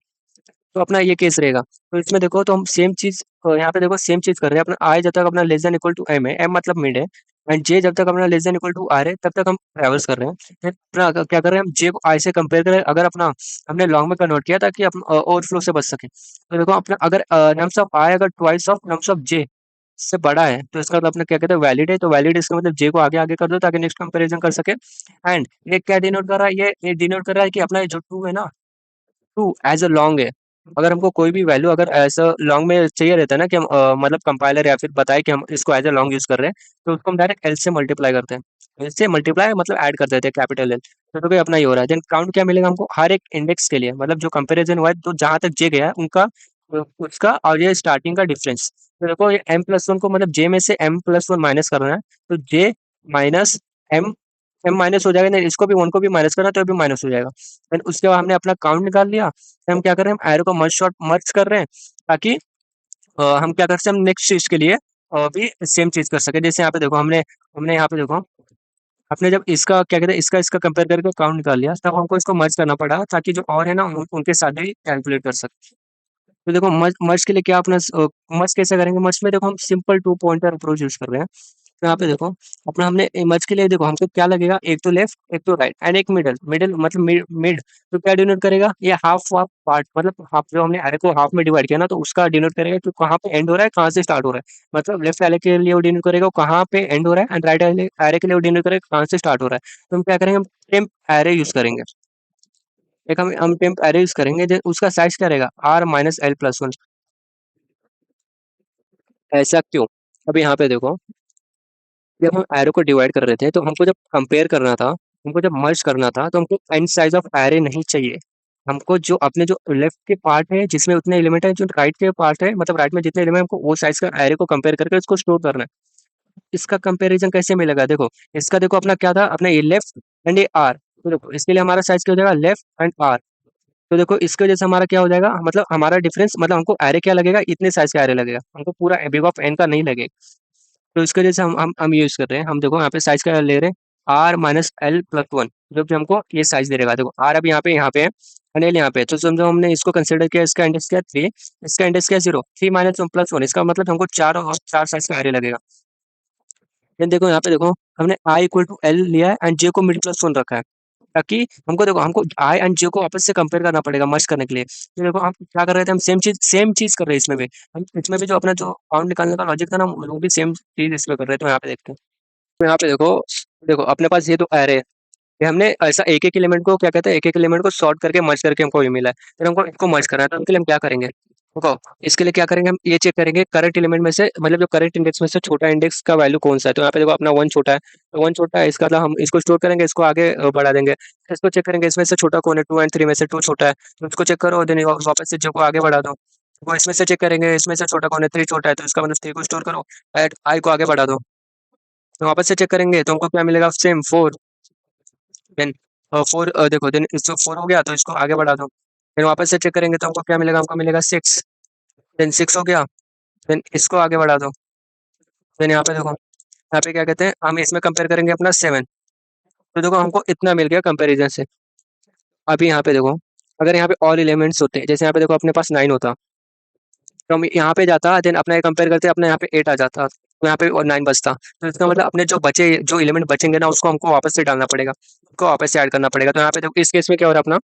तो अपना ये केस रहेगा। तो इसमें देखो तो हम सेम चीज यहाँ पे देखो सेम चीज कर रहे हैं। अपना आई जब तक अपना less than equal to M है, एम मतलब मिड है, एंड जे जब तक अपना less than equal to R है तब तक हम ट्रेवल्स कर रहे हैं। फिर अपना क्या कर रहे हैं, हम जे को आई से कंपेयर करें, अगर अपना हमने लॉन्ग में कन्वर्ट किया ताकि अपना ओवरफ्लो से बच सके। तो देखो अपना अगर नम्स ऑफ आई अगर ट्वाइस ऑफ नम्स ऑफ जे से बड़ा है तो इसका मतलब अपना क्या कहते हैं वैलिड है। तो वैलिड इसका मतलब जे को आगे आगे कर दो ताकि नेक्स्ट कंपैरिजन कर सके। एंड ये क्या डिनोट कर रहा है, ये डिनोट कर रहा है कि अपना जो टू है ना, टू एज अ लॉन्ग है। अगर हमको कोई भी वैल्यू अगर ऐसा लॉन्ग में चाहिए रहता है ना कि हम मतलब कंपाइलर या फिर बताए कि हम इसको एज अ लॉन्ग यूज कर रहे हैं, तो उसको हम डायरेक्ट एल से मल्टीप्लाई करते हैं। एल से मल्टीप्लाई मतलब ऐड कर देते हैं कैपिटल एल। तो भाई अपना ये हो रहा है। देन काउंट क्या मिलेगा हमको, हर एक इंडेक्स के लिए, मतलब जो कंपैरिजन हुआ है तो जहां तक जे गया है उनका उसका और ये स्टार्टिंग का डिफरेंस। तो देखो ये एम प्लस वन को मतलब जे में से एम प्लस वन माइनस करना है। तो जे माइनस एम, एम माइनस हो जाएगा, नहीं इसको भी वन को भी माइनस करना है तो ये भी माइनस हो जाएगा। देन उसके बाद हमने अपना काउंट निकाल लिया। फिर हम क्या कर रहे हैं, हम एरो को मर्ज शॉट मर्ज कर रहे हैं ताकि हम क्या कर सकते हैं, हम नेक्स्ट चीज के लिए भी सेम चीज कर सके। जैसे यहाँ पे देखो हमने हमने यहाँ पे देखो आपने जब इसका क्या कहते हैं इसका इसका कंपेयर करके काउंट निकाल लिया, तब हमको इसको मर्ज करना पड़ा ताकि जो और है ना उनके साथ भी कैलकुलेट कर सके। तो देखो मर्ज मर्ज के लिए क्या अपना मर्ज कैसे करेंगे, मर्ज में देखो हम simple two pointer approach use कर रहे हैं। तो यहाँ पे देखो अपना हमने मर्ज के लिए देखो हमको क्या लगेगा, एक तो लेफ्ट एक तो राइट एंड एक मिडल, मिडल मतलब मिड मिड। तो क्या डिनोट करेगा, ये हाफ हाफ पार्ट, मतलब हाफ जो हमने एरे को हाफ में डिवाइड किया ना तो उसका डिनोट करेगा कि कहाँ पे एंड हो रहा है कहाँ से स्टार्ट हो रहा है। मतलब लेफ्ट एरे के लिए वो डिनोट करेगा कहाँ पे एंड हो रहा है, एंड राइट एरे के लिए वो डिनोट करेगा कहाँ से स्टार्ट हो रहा है। तो हम क्या करेंगे, हम टेम्प एरे यूज करेंगे। एक हम टेम्प एरे यूज करेंगे, उसका साइज क्या रहेगा, R minus L plus one. ऐसा क्यों, अभी यहाँ पे देखो जब हम एरो को डिवाइड कर रहे थे तो हमको जब कंपेयर करना था, हमको जब मर्ज करना था तो हमको एन साइज ऑफ एरे नहीं चाहिए। हमको जो अपने जो लेफ्ट के पार्ट है जिसमें उतने एलिमेंट है, जो राइट के पार्ट है मतलब राइट में जितने एलिमेंट हमको वो साइज का एरे को कंपेयर करके उसको स्टोर करना है। इसका कंपैरिजन कैसे मिलेगा, देखो इसका देखो अपना क्या था, अपना ये लेफ्ट एंड ये आर। तो देखो इसके लिए हमारा साइज क्या हो जाएगा, लेफ्ट एंड आर। तो देखो इसके वजह से हमारा क्या हो जाएगा, मतलब हमारा डिफरेंस मतलब हमको एरे क्या लगेगा, इतने साइज का एरे लगेगा, हमको पूरा बिग ऑफ एन का नहीं लगेगा। तो इसके वजह से हम यूज कर रहे हैं। हम देखो यहाँ पे साइज का ले रहे हैं R minus L plus one, जो कि हमको ये साइज दे देगा। देखो आर अब यहाँ पे है एंड एल यहाँ पे है। तो समझो हमने इसको कंसिडर किया, इसका इंडेक्स क्या है थ्री, इसका इंडेक्स क्या है zero, three minus one plus one, इसका मतलब हमको चार और चार साइज का एरे लगेगा। देन देखो यहाँ पे देखो हमने आई इक्वल टू एल लिया है एंड जे को मिड प्लस वन रखा है ताकि हमको देखो हमको आई एंड जे को आपस से कंपेयर करना पड़ेगा मर्ज करने के लिए। तो देखो हम क्या कर रहे थे, हम सेम चीज कर रहे हैं इसमें भी। हम इसमें भी जो अपना जो काउंट निकालने का लॉजिक था ना वो भी सेम चीज इसमें कर रहे थे। तो यहाँ पे देखते हैं, तो यहाँ पे देखो देखो अपने पास ये तो एरे है, ये हमने ऐसा एक एक एलिमेंट को क्या कहते हैं एक एक एलिमेंट को सॉर्ट करके मर्ज करके हमको ये मिला है। फिर हमको इसको मर्ज करना है तो उसके लिए हम क्या करेंगे, देखो इसके लिए क्या करेंगे, हम ये चेक करेंगे करंट एलिमेंट में से, मतलब जो करंट इंडेक्स में से छोटा इंडेक्स का वैल्यू कौन सा है। तो यहाँ पे देखो अपना वन छोटा है, तो वन छोटा है इसका मतलब हम इसको स्टोर करेंगे, इसको आगे बढ़ा देंगे। फिर इसको चेक करेंगे इसमें से छोटा कौन है, टू एंड थ्री में से टू छोटा है, तो उसको चेक करो, देन वापस से जो को आगे बढ़ा दो। वो इसमें से चेक करेंगे इसमें से छोटा कौन है, थ्री छोटा है, तो इसका मतलब थ्री को स्टोर करो, एट आई को आगे बढ़ा दो। तो वापस से चेक करेंगे तो हमको क्या मिलेगा, सेम फोर। देन फोर देखो देन इसको फोर हो गया तो इसको आगे बढ़ा दो। फिर वापस से चेक करेंगे तो हमको क्या मिलेगा, हमको मिलेगा सिक्स। देन सिक्स हो गया, देन इसको आगे बढ़ा दो। देन यहाँ पे देखो, यहाँ पे क्या कहते हैं, हम इसमें कंपेयर करेंगे अपना सेवन। तो देखो हमको इतना मिल गया कंपैरिजन से। अभी यहाँ पे देखो अगर यहाँ पे ऑल एलिमेंट्स होते, जैसे यहाँ पे देखो अपने पास 9 होता, तो हम यहाँ पे जाता, देन अपना ये कंपेयर करते अपना यहाँ पे 8 आ जाता, तो यहाँ पे और 9 बचता। तो इसका मतलब अपने जो एलिमेंट बचेंगे ना, उसको हमको वापस से डालना पड़ेगा, उसको वापस से ऐड करना पड़ेगा। तो यहाँ पे देखो इस केस में क्या हो रहा है अपना,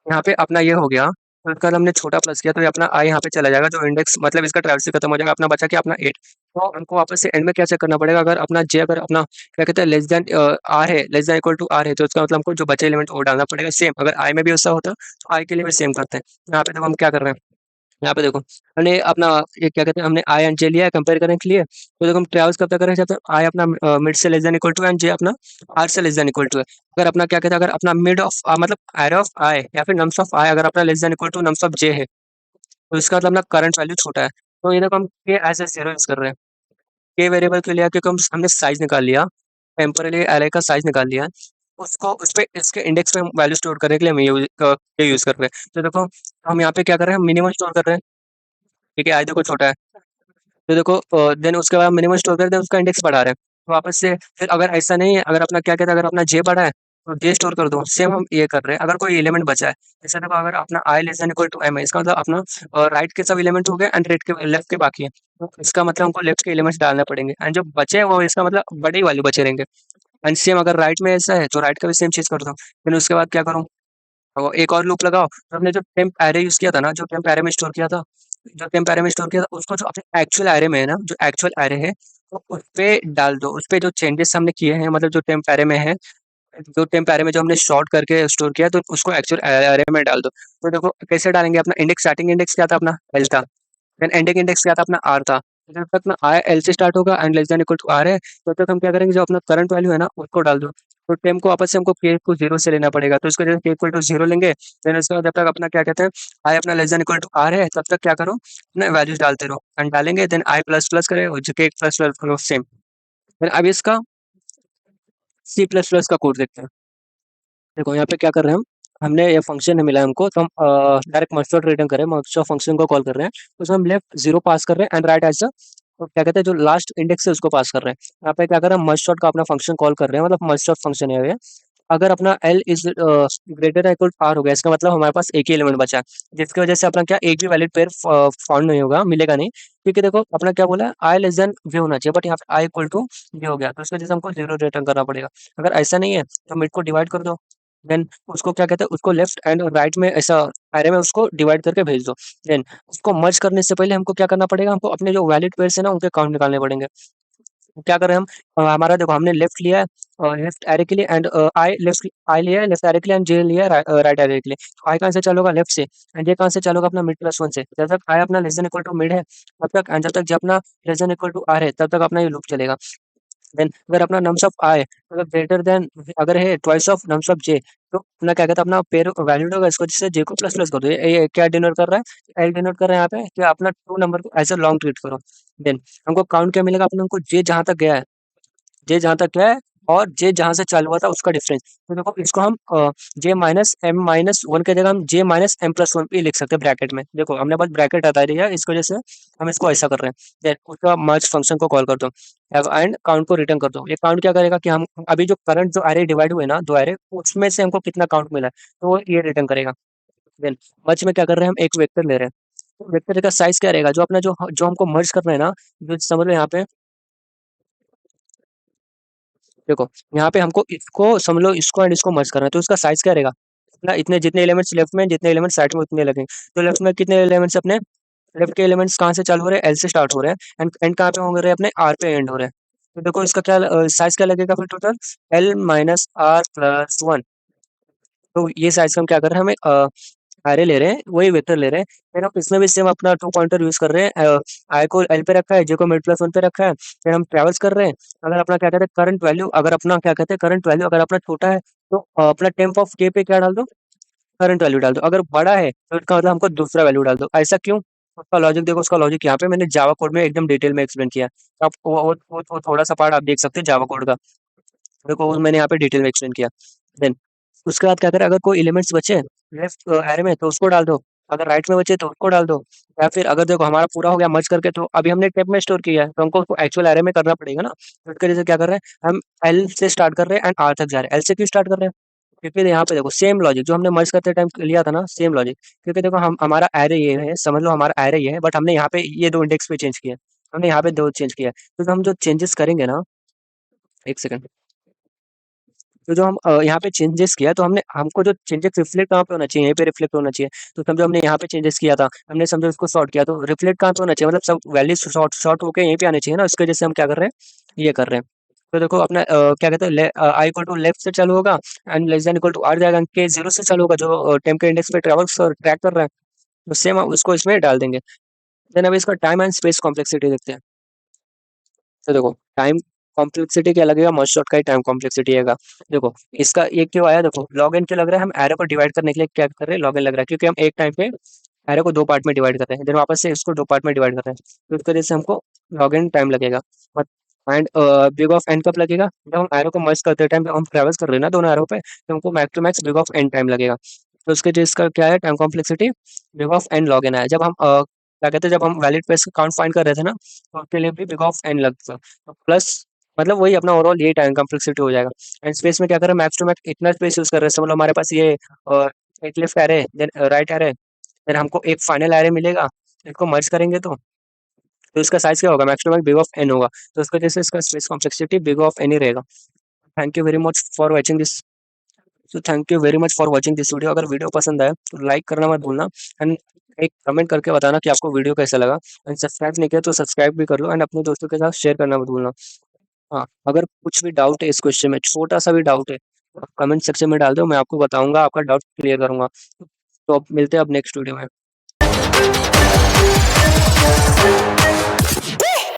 यहाँ पे अपना ये हो गया, तो कल हमने छोटा प्लस किया तो ये अपना आई यहाँ पे चला जाएगा, जो इंडेक्स मतलब इसका ट्रैवल से खत्म हो जाएगा, अपना बचा क्या अपना 8। तो हमको वापस से एंड में क्या चेक करना पड़ेगा, अगर अपना जे अगर अपना क्या कहते हैं लेस देन आर है, less than equal to R है, तो इसका मतलब हमको जो बचे एलिमेंट वो डालना पड़ेगा सेम। अगर आई में भी ऐसा होता तो आई के लिए भी सेम करते हैं। यहाँ पे देखो हम क्या कर रहे हैं, यहाँ पे देखो हमने अपना ये क्या कहते हैं, हमने आई एंड जे लिया है कंपेयर करने के लिए। तो देखो हम ट्रैवल्स कब तक करें जब तक आई अपना मिड से less than equal to and J अपना आर से लेस देन इक्वल टू है। अगर अपना क्या कहते हैं, अगर अपना मिड ऑफ मतलब एरे ऑफ आई या फिर नम्स ऑफ आई अगर अपना less than equal to nums of J है, तो इसका मतलब अपना करंट वैल्यू छोटा है। तो ये देखो हम के एज ए जीरो यूज कर रहे हैं, के वेरिएबल के लिए, क्योंकि हमने साइज निकाल लिया, टेम्पररी एरे का साइज निकाल लिया, उसको उस पे इसके इंडेक्स में वैल्यू स्टोर करने के लिए हम ये यूज कर रहे हैं। तो देखो हम यहाँ पे क्या कर रहे हैं, हम मिनिमम स्टोर कर रहे हैं, ठीक है, आई देखो छोटा है। तो देखो देन उसके बाद मिनिमम स्टोर कर दें, उसका इंडेक्स बढ़ा रहे हैं, तो वापस से फिर अगर ऐसा नहीं है, अगर अपना क्या कहते हैं, अगर अपना जे बढ़ा है तो जे स्टोर कर दो, सेम हम ये कर रहे हैं। अगर कोई एलिमेंट बचा है, जैसे देखो अगर अपना I less than equal to M है, इसका मतलब अपना राइट के सब एलिमेंट हो गए एंड रेट के लेफ्ट के बाकी है, तो इसका मतलब हमको लेफ्ट के एलिमेंट्स डालने पड़ेंगे, एंड जो बचे हैं वो इसका मतलब बड़े ही वैल्यू बचे रहेंगे। एंड सेम अगर राइट में ऐसा है तो राइट का भी सेम चीज कर दो। फिर उसके बाद क्या करूँ, वो एक और लूप लगाओ, तो हमने जो टेम्प एरे यूज़ किया था ना, जो टेम्प एरे में स्टोर किया था, जो टेम्प एरे में स्टोर किया था, उसको जो अपने एक्चुअल एरे में है ना, जो एक्चुअल एरे है, तो उसपे डाल दो। उसपे जो चेंजेस हमने किए हैं, मतलब जो टेम्प एरे में है, जो टेम्प एरे में जो हमने सॉर्ट करके स्टोर किया, तो उसको एक्चुअल एरे में डाल दो। तो देखो कैसे डालेंगे, अपना इंडेक्स स्टार्टिंग इंडेक्स क्या था अपना एल था, देन एंडिंग इंडेक्स क्या था अपना आर था। तो जब तक ना आई एल से स्टार्ट होगा and less than equal to R है, तब तक हम क्या करेंगे, जो अपना करंट वैल्यू है ना उसको डाल दो। तो टेम को वापस से हमको के को जीरो से लेना पड़ेगा, तो इसको जब के इक्वल टू जीरो लेंगे, देन उसके बाद जब तक अपना क्या कहते हैं आई अपना less than equal to R है, तब तक क्या करो अपना वैल्यूज डालते रहो एंड डालेंगे, देन आई प्लस प्लस करें और जो के प्लस प्लस करो सेम। देन अब इसका सी प्लस प्लस का कोड देखते हैं। देखो यहाँ पे क्या कर रहे हैं हम, हमने ये फंक्शन है मिला है हमको, तो हम डायरेक्ट मर्ज डॉट रिटर्न करें, मर्ज डॉट फंक्शन को कॉल कर रहे हैं, तो उसमें हम लेफ्ट जीरो पास कर रहे हैं एंड राइट एज तो क्या कहते हैं जो लास्ट इंडेक्स है उसको पास कर रहे हैं। यहाँ पे क्या कर रहे हैं, मर्ज डॉट का अपना फंक्शन कॉल कर रहे हैं, मतलब मर्ज डॉट फंक्शन है ये। अगर अपना L is greater equal R हो गया, इसका मतलब हमारे पास एक ही एलिमेंट बचा है, जिसकी वजह से अपना क्या एक भी वैलिड पेयर फाउंड नहीं होगा, मिलेगा नहीं, क्योंकि देखो अपना क्या बोला है आई लेस देन वी होना चाहिए, बट यहाँ पे आई इक्वल टू वी हो गया, तो इसकी वजह से हमको जीरो रिटर्न करना पड़ेगा। अगर ऐसा नहीं है तो मिड को डिवाइड कर दो, देन उसको क्या कहते हैं, उसको लेफ्ट एंड राइट में ऐसा एरे में उसको डिवाइड करके भेज दो। देन उसको मर्ज करने से पहले हमको क्या करना पड़ेगा, हमको अपने जो वैलिड पेयर्स है ना उनके काउंट निकालने पड़ेंगे। क्या कर रहे हैं हम, हमारा देखो हमने लेफ्ट लिया है लेफ्ट एरे के लिए एंड आई लेफ्ट आई लिया है लेफ्ट एरे के लिए एंड जे लिया है राइट एरे के लिए। तो आई कहाँ से चालू होगा, लेफ्ट से, एंड जे कहाँ से चालू होगा अपना मिड प्लस वन से। जब तक आई अपना less than equal to mid है तब तक, एंड जब तक जे अपना less than equal to R है तब तक अपना ये लूप चलेगा। देन अगर अपना नम्स ऑफ आई अगर ग्रेटर देन अगर है twice of nums of J, तो अपना क्या कहता है अपना पेयर वैल्यूड होगा, इसको जिससे जे को प्लस प्लस कर दो। ये क्या डिनोट कर रहा है, एल डिनोट कर रहा है यहाँ पे कि अपना टू नंबर को एज अ लॉन्ग ट्रीट करो। देन हमको काउंट क्या मिलेगा, अपने हमको जे जहां तक गया है, जे जहाँ तक है और जे जहाँ से चालू हुआ था उसका डिफरेंस। तो देखो इसको हम जे माइनस एम माइनस वन के जगह हम जे माइनस एम प्लस वन भी लिख सकते हैं ब्रैकेट में। देखो हमने बस ब्रैकेट हटा दिया है, इसकी वजह से हम इसको ऐसा कर रहे हैं। देन उसका मर्ज फंक्शन को कॉल कर दो एंड काउंट को रिटर्न कर दो। ये काउंट क्या करेगा कि हम अभी जो करंट जो एरे डिवाइड हुए ना दो एरे, उसमें से हमको कितना काउंट मिला है, तो वो ये रिटर्न करेगा। देन मर्ज में क्या कर रहे हैं, हम एक वेक्टर ले रहे हैं, तो वेक्टर का साइज क्या रहेगा, जो अपना जो जो हमको मर्ज करना है ना, जो समझ लो यहाँ पे देखो, यहाँ पे हमको इसको समझ लो, इसको एंड इसको मर्ज करना है, तो इसका साइज क्या रहेगा, इतना इतने जितने एलिमेंट्स लेफ्ट में जितने एलिमेंट्स राइट में उतने लगेंगे। तो लेफ्ट में कितने एलिमेंट्स अपने लेफ्ट के एलिमेंट्स कहाँ से चालू हो रहे हैं, एल से स्टार्ट हो रहे हैं एंड एंड कहाँ पे होंगे रहे अपने आर पे एंड हो रहे हैं। तो देखो इसका क्या साइज क्या लगेगा फिर total, L minus R plus one. तो ये साइज का हम क्या कर रहे हैं, हमें एरे ले रहे हैं, वही वेक्टर ले रहे हैं। फिर हम इसमें भी सेम अपना टू पॉइंटर यूज कर रहे हैं, आई को एल पे रखा है, जे को मिड प्लस वन पे रखा है। फिर हम ट्रेवल्स कर रहे हैं, अगर अपना क्या कहते हैं करंट वैल्यू, अगर अपना क्या कहते हैं करंट वैल्यू अगर अपना छोटा है, तो अपना टेम्प ऑफ के पे क्या डाल दो, करंट वैल्यू डाल दो। अगर बड़ा है तो इसका मतलब हमको दूसरा वैल्यू डाल दो। ऐसा क्यों, उसका लॉजिक देखो, उसका लॉजिक यहाँ पे मैंने जावा कोड में एकदम डिटेल में एक्सप्लेन किया है। तो आप वो थोड़ा सा पार्ट आप देख सकते हैं जावा कोड का, देखो वो मैंने यहाँ पे डिटेल में एक्सप्लेन किया। देन उसके बाद क्या करें, अगर कोई एलिमेंट्स बचे लेफ्ट एरे में तो उसको डाल दो, अगर राइट में बचे तो उसको डाल दो, या फिर अगर देखो हमारा पूरा हो गया मर्ज करके, तो अभी हमने टेप में स्टोर किया है तो हमको उसको एक्चुअल एरे में करना पड़ेगा ना। तो इसके वजह से क्या कर रहे हैं, हम एल से स्टार्ट कर रहे हैं एंड आर तक जा रहे हैं। एल से क्यों स्टार्ट कर रहे हैं, क्योंकि यहाँ पे देखो सेम लॉजिक जो हमने मर्ज करते टाइम लिया था ना, सेम लॉजिक। क्योंकि देखो हम हमारा एरे ये है, समझ लो हमारा एरे ये है, बट हमने यहाँ पे ये 2 इंडेक्स पे चेंज किया है। हमने यहाँ पे 2 चेंज किया है। तो हम जो चेंजेस करेंगे ना, 1 सेकंड। तो जो हम यहाँ पे चेंजेस किया, तो हमने हमको जो चेंजेस रिफ्लेक्ट कहाँ पे होना चाहिए, यहीं पे रिफ्लेक्ट होना चाहिए। तो समझो हमने यहाँ पे चेंजेस किया था, हमने समझो उसको सॉर्ट किया, तो रिफ्लेक्ट कहाँ पे होना चाहिए, मतलब सब वैल्यू शॉर्ट शॉर्ट होके यहीं पे आने चाहिए ना, इसकी वजह से हम क्या कर रहे हैं, ये कर रहे हैं। तो देखो अपना क्या कहते हैं, आई इक्वल टू लेफ्ट से चालू होगा and less than equal to R जाएगा, के जीरो से चालू होगा जो टेम्प के इंडेक्स पे ट्रेवल्स ट्रैक कर रहा है। तो सेम हम उसको इसमें डाल देंगे। देन अब इसका टाइम एंड स्पेस कॉम्प्लेक्सिटी देखते हैं। तो देखो टाइम कॉम्प्लेक्सिटी क्या लगेगा, मस्ट शॉर्ट का ही टाइम कॉम्प्लेक्सिटी आएगा। देखो इसका ये क्यों आया, देखो लॉग एन क्यों लग रहा है, हम एरो को डिवाइड करने के लिए क्या कर रहे हैं, लॉग एन लग रहा है, क्योंकि हम एक टाइम पे एरो को 2 पार्ट में डिवाइड कर रहे हैं, देन वापस से इसको 2 पार्ट में डिवाइड कर रहे हैं। तो इस वजह से हमको लॉग एन टाइम लगेगा। एंड बिग ऑफ एन कब लगेगा, जब हम एरो को मर्ज करते टाइम हम ट्रेवल्स कर रहे हैं ना दोनों एरो पे, तो हमको max to max big of N time लगेगा। तो उसके लिए इसका क्या है, time complexity big of N log N है। जब हम क्या कहते हैं, जब हम वैलिड पेयर्स का काउंट फाइंड कर रहे थे ना, तो उसके लिए भी बिग ऑफ एन लगता, तो प्लस मतलब वही अपना ओवरऑल ये टाइम कॉम्प्लेक्सिटी हो जाएगा। एंड स्पेस में क्या करें, मैक्स टू मैक्स इतना स्पेस यूज कर रहे हैं, समझ लो हमारे पास ये एक left array then right array, then हमको एक फाइनल एरे मिलेगा, इसको मर्ज करेंगे तो इसका साइज क्या होगा, max to max big of N होगा। तो उसकी वजह से इसका space complexity big of N ही रहेगा। Thank you very much for watching this. तो thank you very much for watching this video. अगर वीडियो पसंद आए तो लाइक करना मत भूलना, एंड एक कमेंट करके बताना कि आपको वीडियो कैसा लगा। एंड सब्सक्राइब नहीं किया तो सब्सक्राइब भी कर लो, एंड अपने दोस्तों के साथ शेयर करना मत भूलना। हाँ, अगर कुछ भी डाउट है इस क्वेश्चन में, छोटा सा भी डाउट है, तो कमेंट सेक्शन में डाल दो, मैं आपको बताऊंगा, आपका डाउट क्लियर करूंगा। तो अब मिलते हैं अब नेक्स्ट वीडियो में।